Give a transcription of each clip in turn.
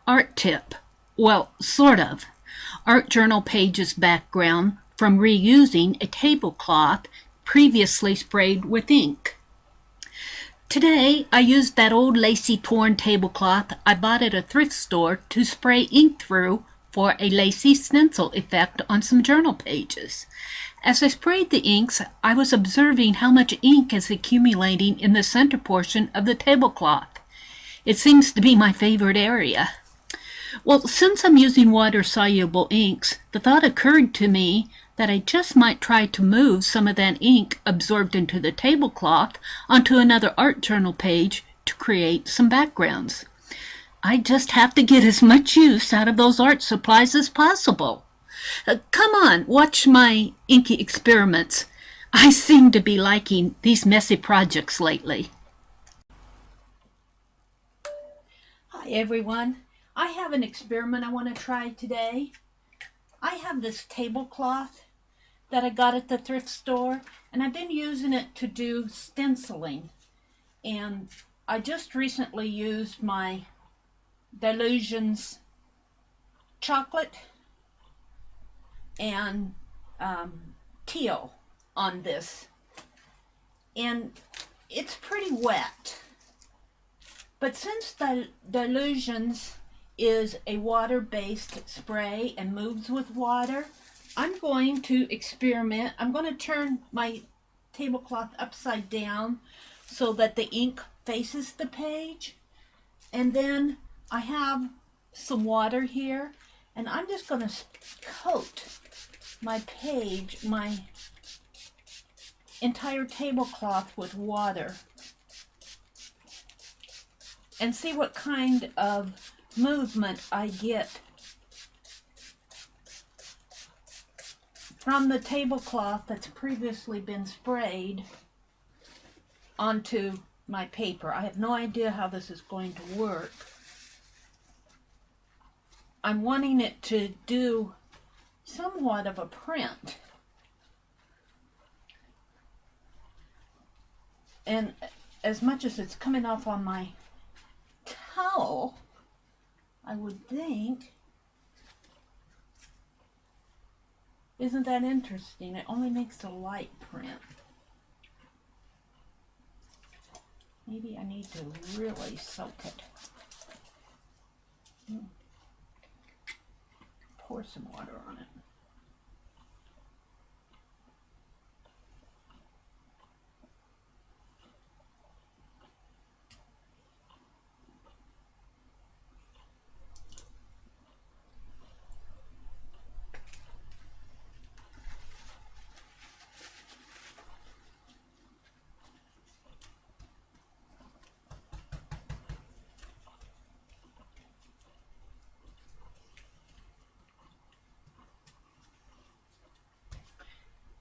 art tip. Well, sort of. Art journal pages background from reusing a tablecloth previously sprayed with ink. Today, I used that old lacy torn tablecloth I bought at a thrift store to spray ink through for a lacy stencil effect on some journal pages. As I sprayed the inks, I was observing how much ink is accumulating in the center portion of the tablecloth. It seems to be my favorite area. Well, since I'm using water-soluble inks, the thought occurred to me that I just might try to move some of that ink absorbed into the tablecloth onto another art journal page to create some backgrounds. I just have to get as much use out of those art supplies as possible. Come on, watch my inky experiments. I seem to be liking these messy projects lately. Hi everyone. I have an experiment I want to try today. I have this tablecloth that I got at the thrift store, and I've been using it to do stenciling. And I just recently used my Delusions chocolate and teal on this. And it's pretty wet. But since the Delusions is a water-based spray and moves with water, I'm going to experiment. I'm going to turn my tablecloth upside down so that the ink faces the page. And then I have some water here, and I'm just going to coat my page, my entire tablecloth with water, and see what kind of movement I get from the tablecloth that's previously been sprayed onto my paper. I have no idea how this is going to work. I'm wanting it to do somewhat of a print. And as much as it's coming off on my towel, I would think. Isn't that interesting? It only makes a light print. Maybe I need to really soak it. Pour some water on it.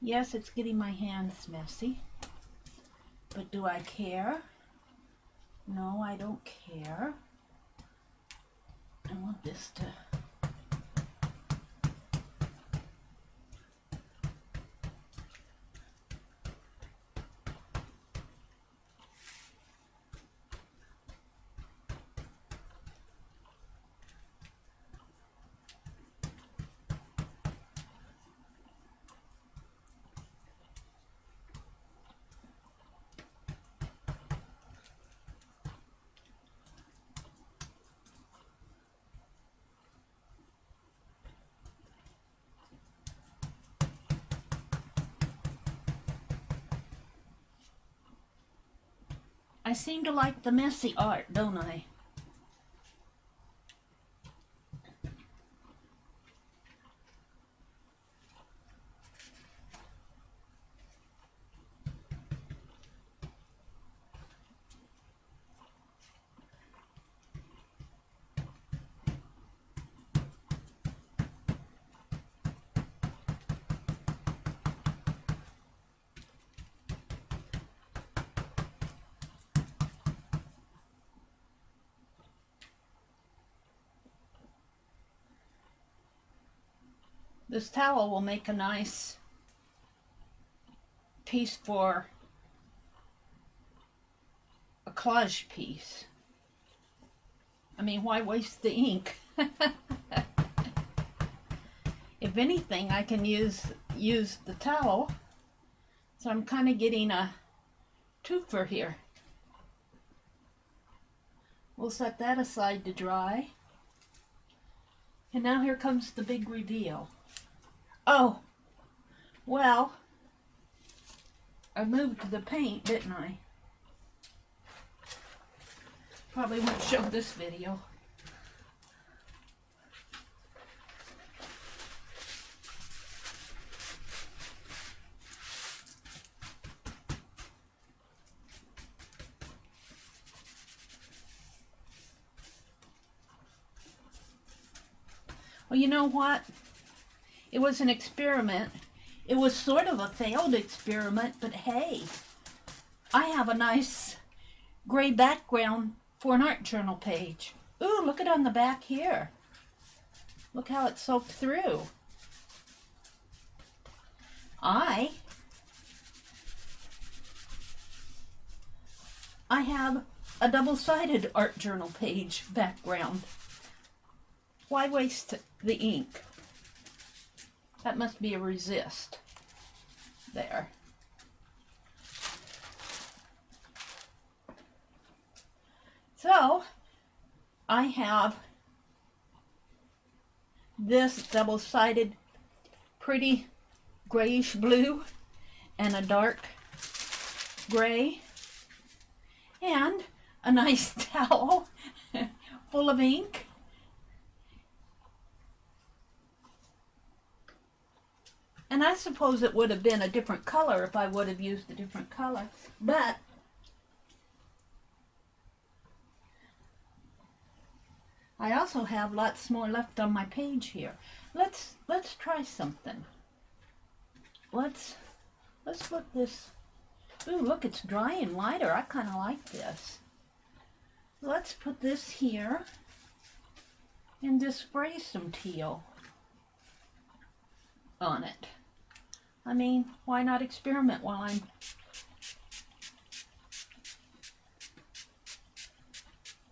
Yes, it's getting my hands messy, but do I care? No, I don't care. I want this to... I seem to like the messy art, don't I? This towel will make a nice piece for a collage piece. I mean, why waste the ink? If anything, I can use the towel. So I'm kind of getting a twofer here. We'll set that aside to dry. And now here comes the big reveal. Oh, well, I moved the paint, didn't I? Probably won't show this video. Well, you know what? It was an experiment. It was sort of a failed experiment, but hey, I have a nice gray background for an art journal page. Ooh, look at on the back here. Look how it's soaked through. I have a double-sided art journal page background. Why waste the ink? That must be a resist. There. So, I have this double-sided pretty grayish blue and a dark gray and a nice towel full of ink. And I suppose it would have been a different color if I would have used a different color, but I also have lots more left on my page here. Let's try something. Let's put this. Ooh, look, it's drying lighter. I kind of like this. Let's put this here and just spray some teal on it. I mean, why not experiment while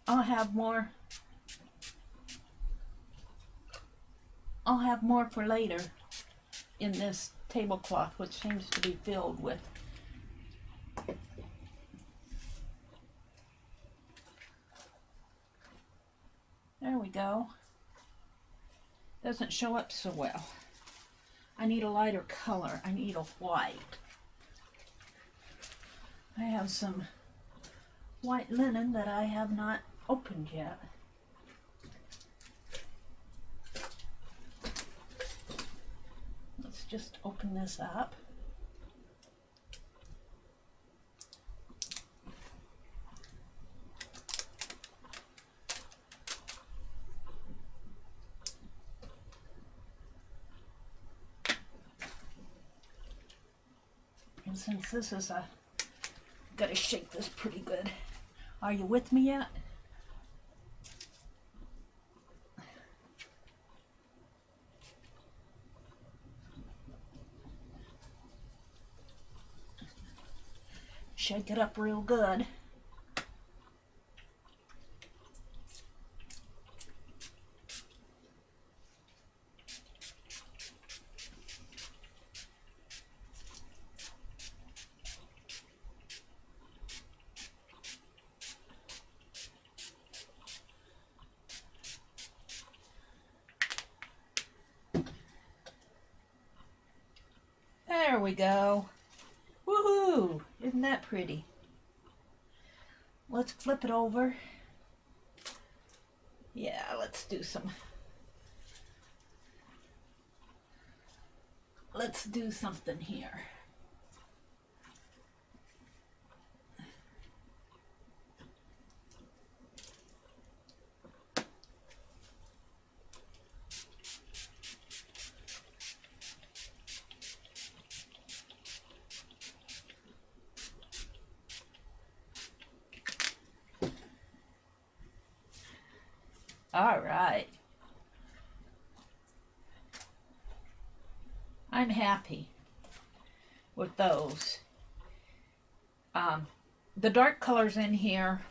I'll have more for later in this tablecloth, which seems to be filled with. There we go. Doesn't show up so well. I need a lighter color. I need a white. I have some white linen that I have not opened yet. Let's just open this up. And since this is gotta shake this pretty good. Are you with me yet? Shake it up real good. There we go. Woohoo! Isn't that pretty? Let's flip it over. Yeah, let's do something here. All right. I'm happy with those. The dark colors in here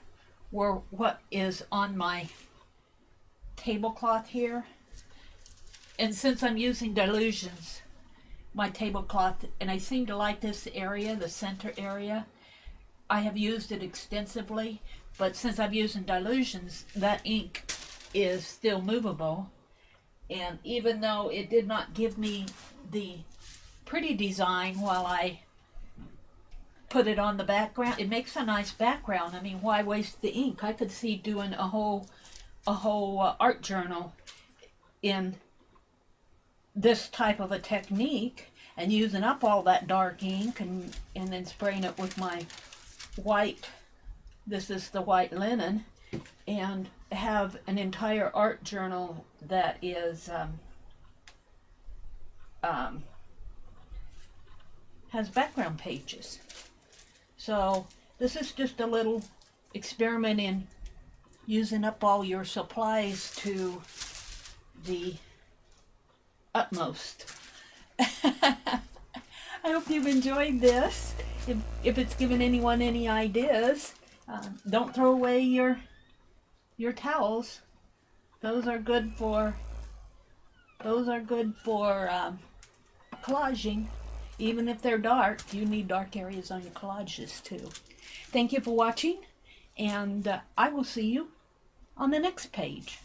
were what is on my tablecloth here. And since I'm using Dilutions, my tablecloth, and I seem to like this area, the center area, I have used it extensively, but since I'm using Dilutions, that ink is still movable. And even though it did not give me the pretty design while I put it on the background, it makes a nice background. I mean, why waste the ink? I could see doing a whole art journal in this type of a technique and using up all that dark ink and then spraying it with my white, this is the white linen, and have an entire art journal that is has background pages. So this is just a little experiment in using up all your supplies to the utmost. I hope you've enjoyed this. If it's given anyone any ideas, don't throw away your towels. Those are good for collaging. Even if they're dark, you need dark areas on your collages too. Thank you for watching, and I will see you on the next page.